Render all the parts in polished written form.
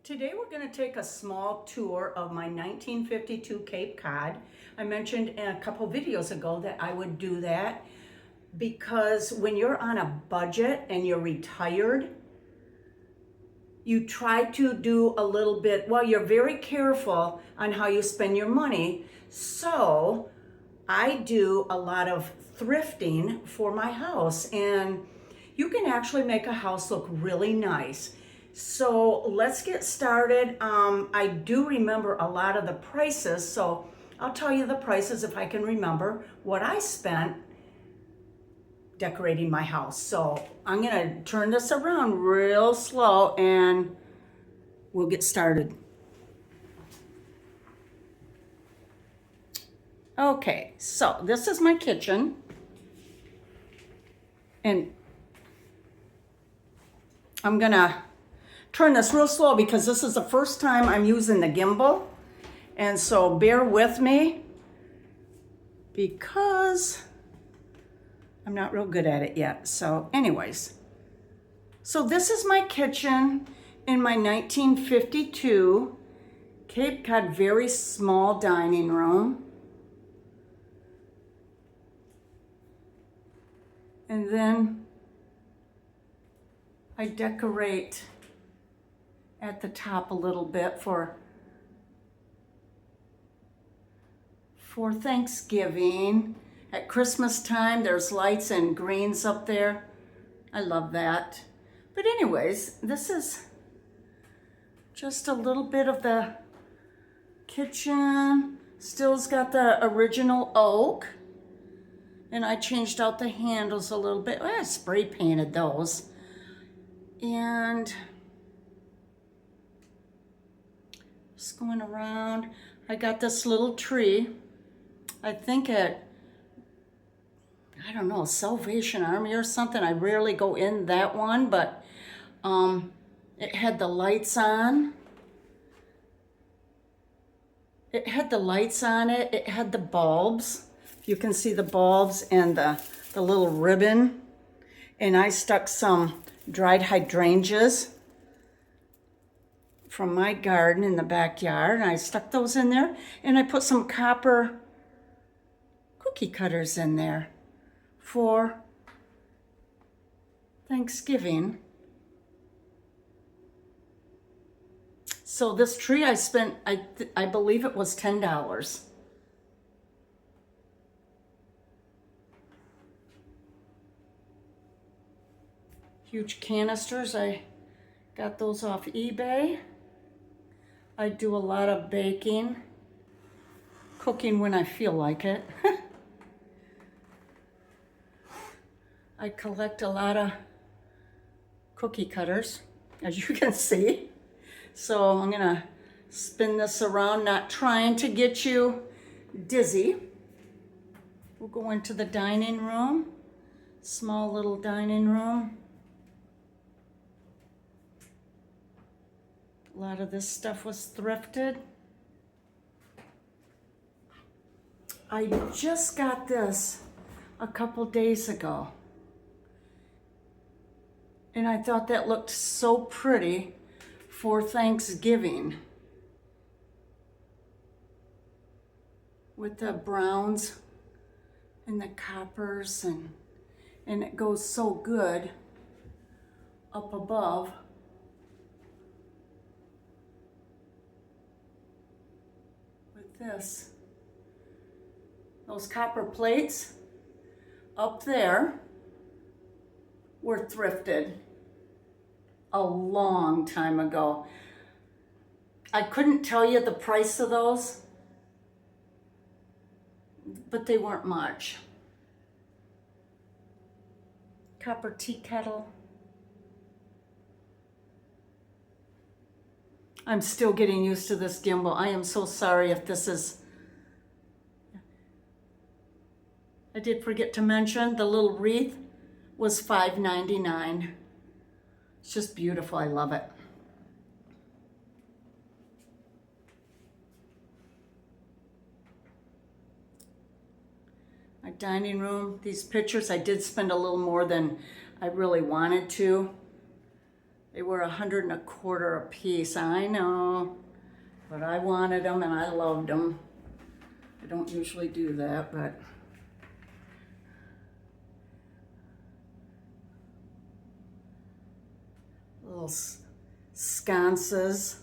Today we're going to take a small tour of my 1952 Cape Cod. I mentioned a couple videos ago that I would do that because when you're on a budget and you're retired, you try to do a little bit, well, you're very careful on how you spend your money. So I do a lot of thrifting for my house, and you can actually make a house look really nice. So let's get started. I do remember a lot of the prices, so I'll tell you the prices if I can remember what I spent decorating my house. So I'm gonna turn this around real slow and we'll get started. Okay, so this is my kitchen, and I'm gonna turn this real slow because this is the first time I'm using the gimbal, and so bear with me because I'm not real good at it yet. So anyways, so this is my kitchen in my 1952 Cape Cod, very small dining room. And then I decorate at the top a little bit for Thanksgiving. At Christmas time, there's lights and greens up there. I love that. But anyways, this is just a little bit of the kitchen. Still's got the original oak. And I changed out the handles a little bit. I spray painted those. And just going around, I got this little tree. I think at, I don't know, Salvation Army or something. I rarely go in that one, but it had the lights on. It had the lights on it. It had the bulbs. You can see the bulbs and the little ribbon. And I stuck some dried hydrangeas from my garden in the backyard, and I stuck those in there, and I put some copper cookie cutters in there for Thanksgiving. So this tree I spent, I believe it was $10. Huge canisters, I got those off eBay. I do a lot of baking, cooking when I feel like it. I collect a lot of cookie cutters, as you can see. So I'm gonna spin this around, not trying to get you dizzy. We'll go into the dining room, small little dining room. A lot of this stuff was thrifted. I just got this a couple days ago, and I thought that looked so pretty for Thanksgiving with the browns and the coppers, and it goes so good up above. This. Those copper plates up there were thrifted a long time ago. I couldn't tell you the price of those, but they weren't much. Copper tea kettle. I'm still getting used to this gimbal. I am so sorry if this is... I did forget to mention the little wreath was $5.99. It's just beautiful. I love it. My dining room, these pictures, I did spend a little more than I really wanted to. They were $125 a piece. I know, but I wanted them and I loved them. I don't usually do that, but little sconces.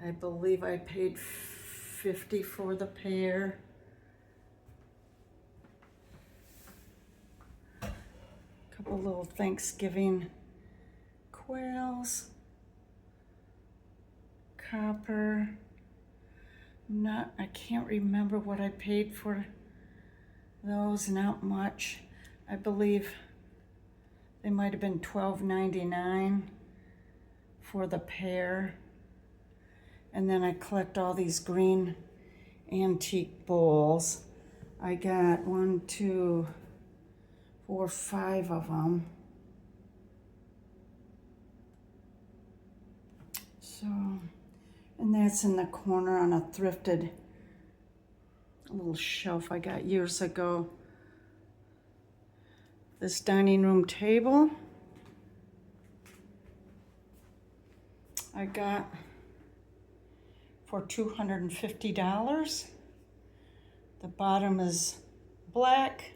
I believe I paid $50 for the pair. Couple little Thanksgiving quails. Copper. I can't remember what I paid for those, not much. I believe they might have been $12.99 for the pair. And then I collect all these green antique bowls. I got 1, 2, 4, 5 of them. So, and that's in the corner on a thrifted little shelf I got years ago. This dining room table I got for $250. The bottom is black.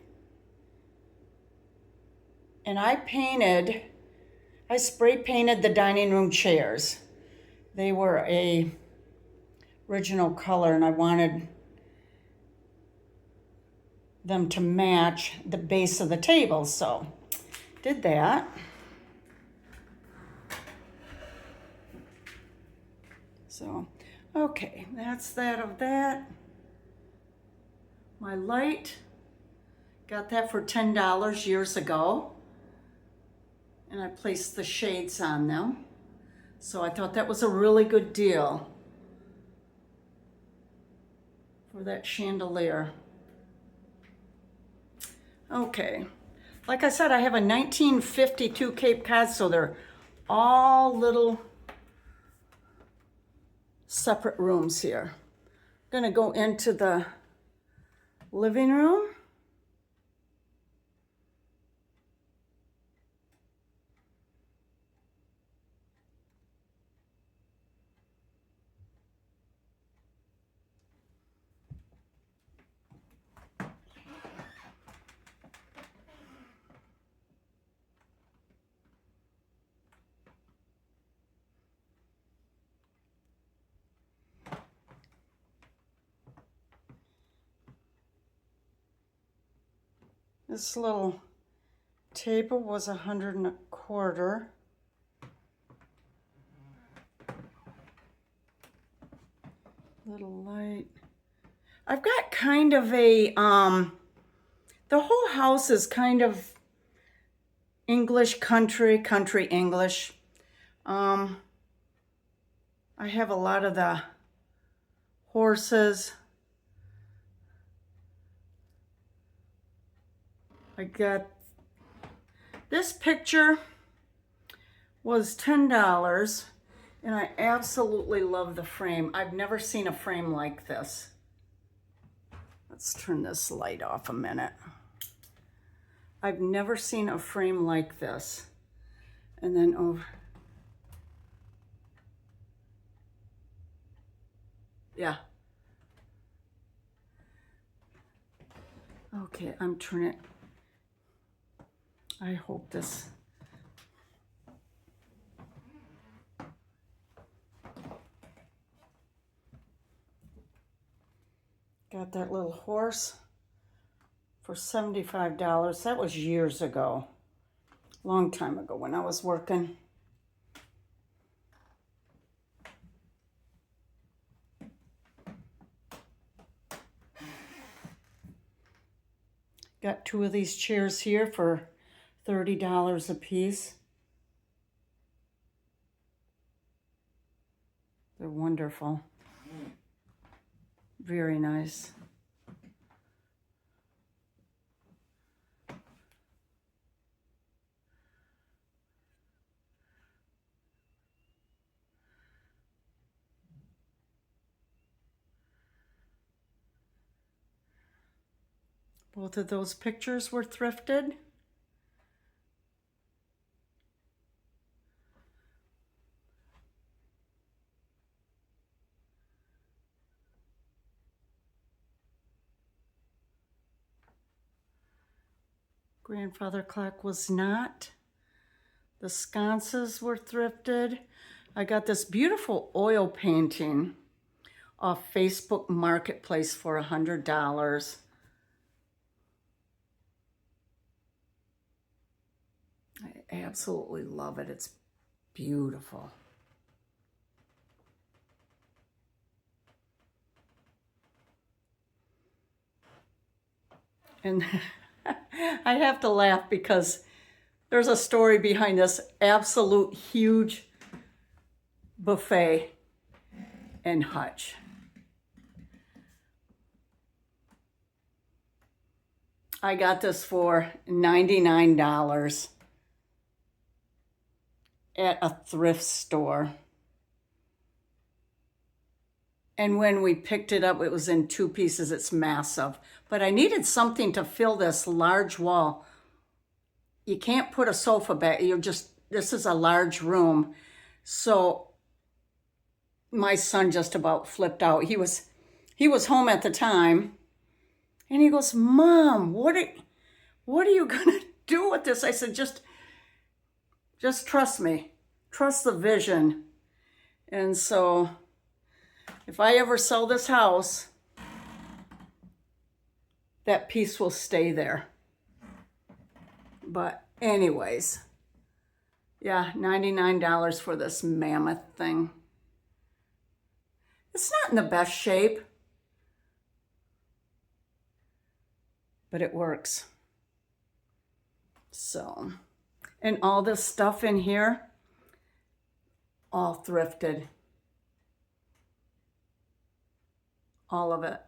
And I spray painted the dining room chairs. They were a original color and I wanted them to match the base of the table, so did that. So, okay, that's that of that. My light, got that for $10 years ago. And I placed the shades on them. So I thought that was a really good deal for that chandelier. Okay, like I said, I have a 1952 Cape Cod, so they're all little separate rooms here. I'm gonna go into the living room. This little table was $125. Little light. I've got kind of a, the whole house is kind of English, country English. I have a lot of the horses. I got, this picture was $10, and I absolutely love the frame. I've never seen a frame like this. Let's turn this light off a minute. I've never seen a frame like this. And then over. Yeah. Okay, I'm turning it. I hope this. Got that little horse for $75. That was years ago. Long time ago when I was working. Got 2 of these chairs here for $30 a piece. They're wonderful. Very nice. Both of those pictures were thrifted. Grandfather clock was not. The sconces were thrifted. I got this beautiful oil painting off Facebook Marketplace for $100. I absolutely love it. It's beautiful. And I have to laugh because there's a story behind this absolute huge buffet and hutch. I got this for $99 at a thrift store. And when we picked it up, it was in 2 pieces. It's massive. But I needed something to fill this large wall. You can't put a sofa back. This is a large room. So my son just about flipped out. He was home at the time. And he goes, Mom, what are you going to do with this? I said, just trust me. Trust the vision. And so if I ever sell this house, that piece will stay there. But anyways, yeah, $99 for this mammoth thing. It's not in the best shape, but it works. So, and all this stuff in here, all thrifted. All of it.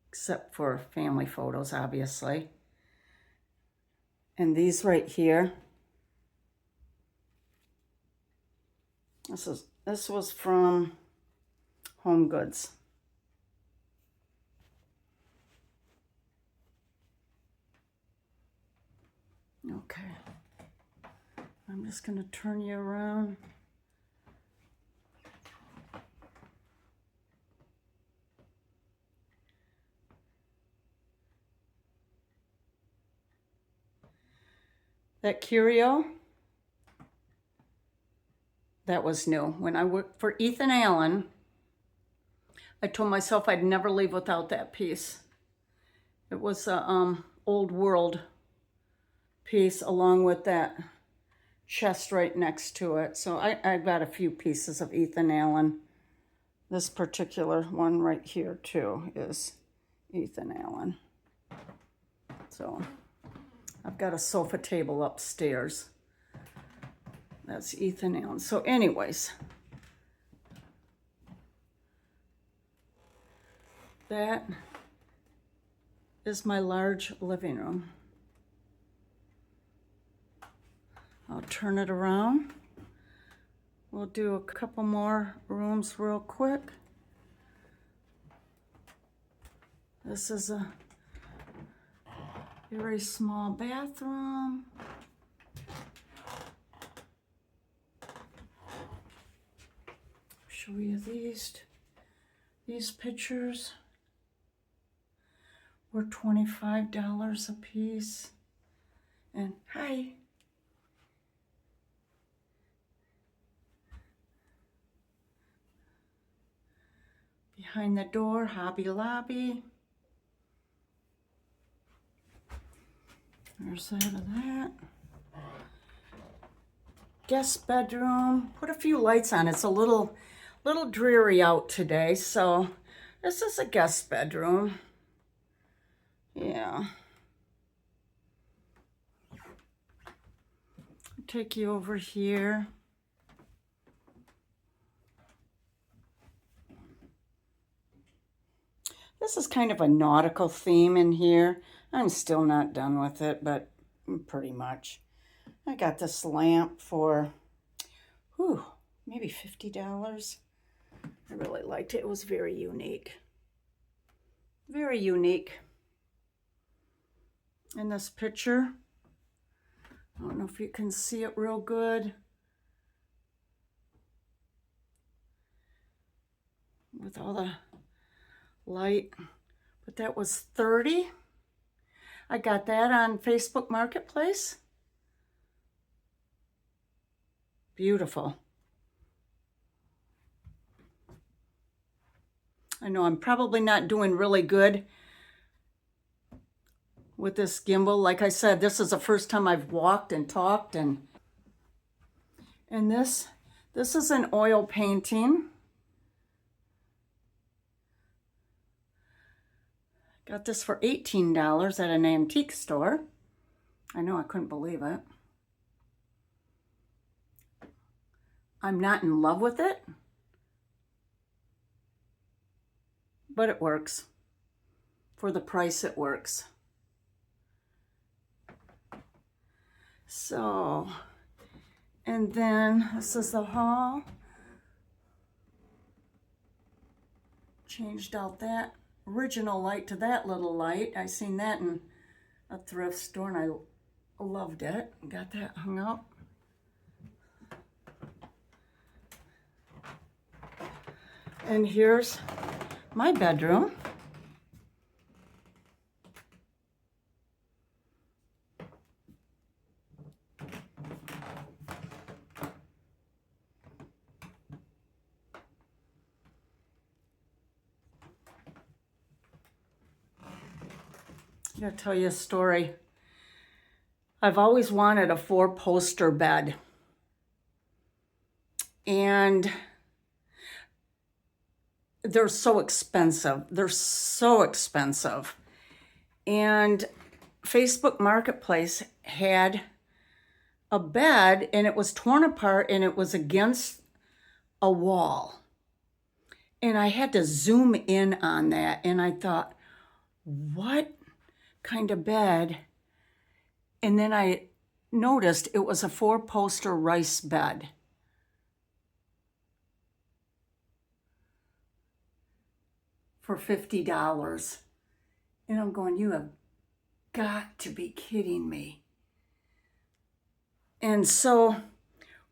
Except for family photos, obviously. And these right here. This was from Home Goods. Okay. I'm just going to turn you around. That curio, that was new. When I worked for Ethan Allen, I told myself I'd never leave without that piece. It was a old world piece along with that chest right next to it. So I got a few pieces of Ethan Allen. This particular one right here too is Ethan Allen. So I've got a sofa table upstairs. That's Ethan Allen. So anyways, that is my large living room. I'll turn it around. We'll do a couple more rooms real quick. This is a very small bathroom. Show you these pictures were $25 a piece. And hi. Behind the door, Hobby Lobby. There's that of that. Guest bedroom. Put a few lights on. It's a little dreary out today, so this is a guest bedroom. Yeah. I'll take you over here. This is kind of a nautical theme in here. I'm still not done with it, but pretty much. I got this lamp for, maybe $50. I really liked it. It was very unique. Very unique. In this picture, I don't know if you can see it real good. With all the light, but that was $30. I got that on Facebook Marketplace. Beautiful. I know I'm probably not doing really good with this gimbal. Like I said, this is the first time I've walked and talked, and this is an oil painting. Got this for $18 at an antique store. I know, I couldn't believe it. I'm not in love with it, but it works. For the price, it works. So, and then this is the haul. Changed out that original light to that little light. I seen that in a thrift store and I loved it. Got that hung up. And here's my bedroom. I'm going to tell you a story. I've always wanted a 4-poster bed. And they're so expensive. They're so expensive. And Facebook Marketplace had a bed and it was torn apart and it was against a wall. And I had to zoom in on that and I thought, what kind of bed? And then I noticed it was a 4-poster rice bed. For $50. And I'm going, you have got to be kidding me. And so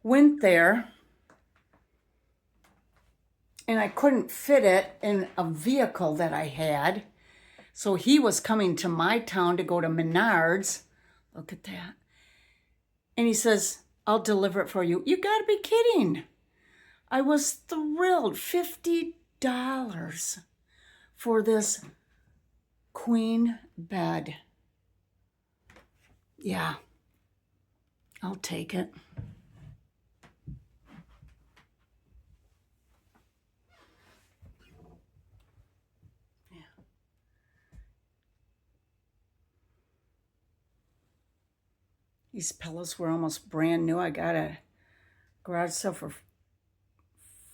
went there and I couldn't fit it in a vehicle that I had. So he was coming to my town to go to Menards. Look at that. And he says, I'll deliver it for you. You got to be kidding. I was thrilled. $50 for this queen bed. Yeah, I'll take it. Yeah. These pillows were almost brand new. I got a garage sale for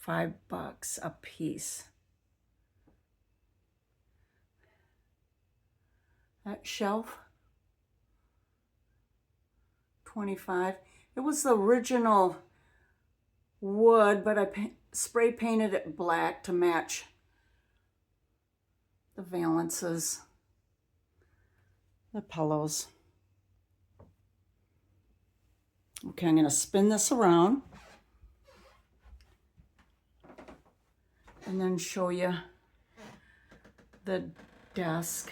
$5 a piece. That shelf, $25. It was the original wood, but I spray painted it black to match the valances, the pillows. Okay, I'm going to spin this around and then show you the desk.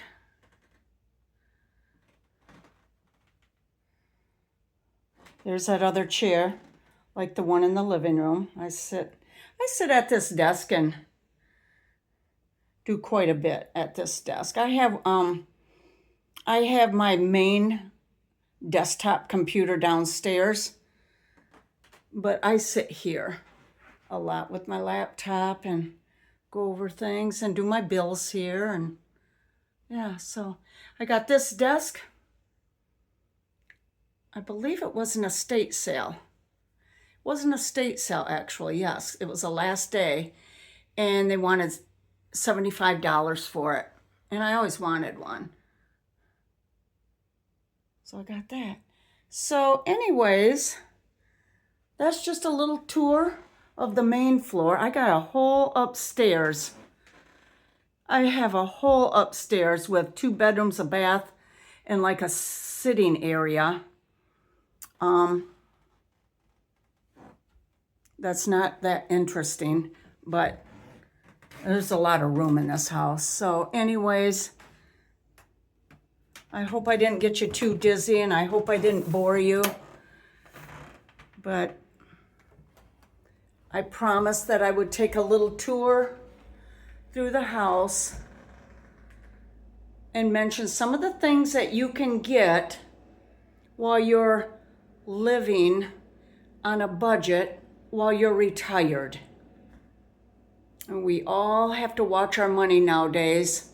There's that other chair, like the one in the living room. I sit at this desk and do quite a bit at this desk. I have my main desktop computer downstairs, but I sit here a lot with my laptop and go over things and do my bills here. And yeah, so I got this desk. I believe it was an estate sale. It was an estate sale, actually, yes. It was the last day, and they wanted $75 for it. And I always wanted one. So I got that. So anyways, that's just a little tour of the main floor. I got a whole upstairs. I have a whole upstairs with 2 bedrooms, a bath, and like a sitting area. That's not that interesting, but There's a lot of room in this house. So anyways, I hope I didn't get you too dizzy, and I hope I didn't bore you. But I promised that I would take a little tour through the house and mention some of the things that you can get while you're living on a budget while you're retired. And we all have to watch our money nowadays,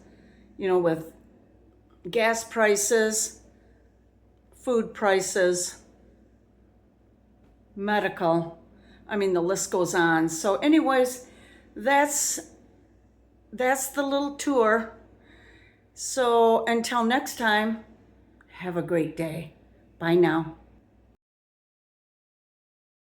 you know, with gas prices, food prices, medical. I mean, the list goes on. So anyways, that's the little tour. So until next time, have a great day. Bye now.